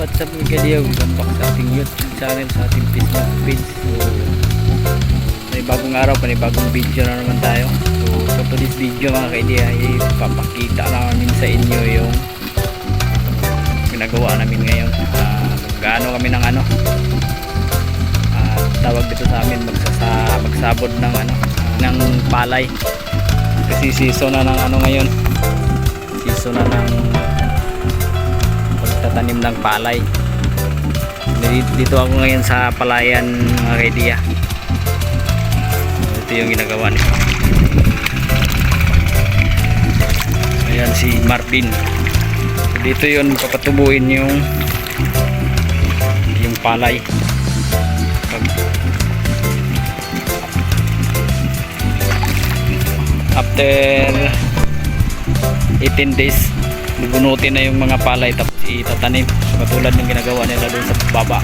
what's up mga kadiyaw? Welcome back sa ating YouTube channel, sa ating Facebook page. So, may bagong araw, may bagong video na naman tayo. So, for today's video mga kadiyaw, ipapakita namin sa inyo yung ginagawa namin ngayon. Gaano kami ng tawag dito sa amin, magsabod ng ng palay. Kasi season na ng ngayon. Season na ng pagtatanim ng palay. Dito ako ngayon sa palayan mga kaidiya. Ito yung ginagawa niya. Ayan si Marvin. Dito yun papatubuin yung palay. After 18 days bubunutin na yung mga palay tapos itatanim katulad ng ginagawa nila doon sa baba.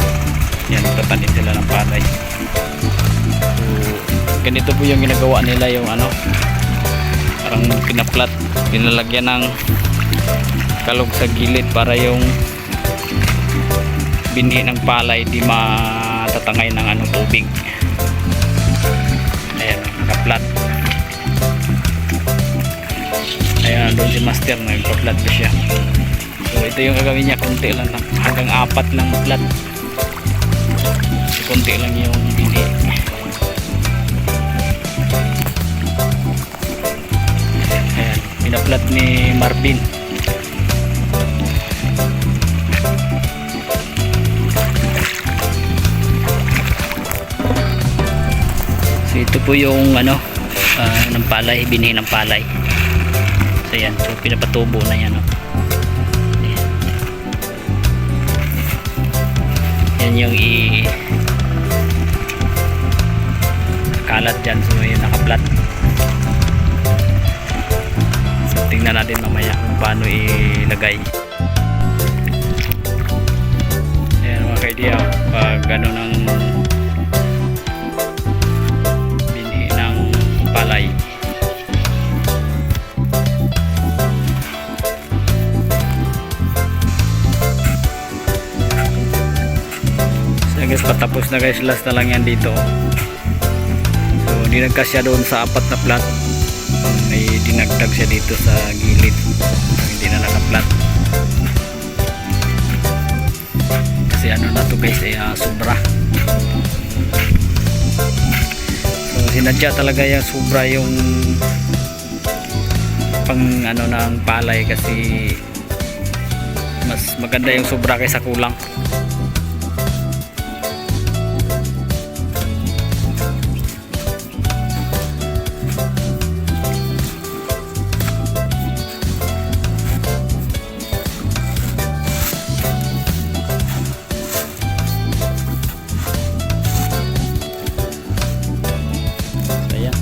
Yan, tatanim sila ng palay. So, ganito po yung ginagawa nila, yung parang pinaplat, pinalagyan ng kalog sa gilid para yung binhi ng palay di matatangay ng tubig. Ayan, nakaplat. Ayan, doon si master, nagpa-flat pa siya. So ito yung gagawin niya, konti lang, hanggang 4 lang flat. So, konti lang yung bini. Ayan, pinaplat ni Marvin. So ito po yung ng palay, bini ng palay. So yan, so pinapatubo na yan. Yan yung kalat dyan. So yun, nakaplat. So tingnan natin mamaya kung paano ilagay. Ayan mga kaidiya, pag gano'n ng binhi ng palay. Guys, patapos na guys, last na lang yan dito. So hindi nagkasya doon sa 4 na plat, may dinagdag siya dito sa gilid, hindi na nakaplat kasi na to guys, sobra. So sinadya talaga yung sobra yung pang ng palay, kasi mas maganda yung sobra kaysa kulang.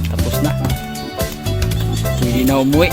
Tapos na, hindi na umuwi.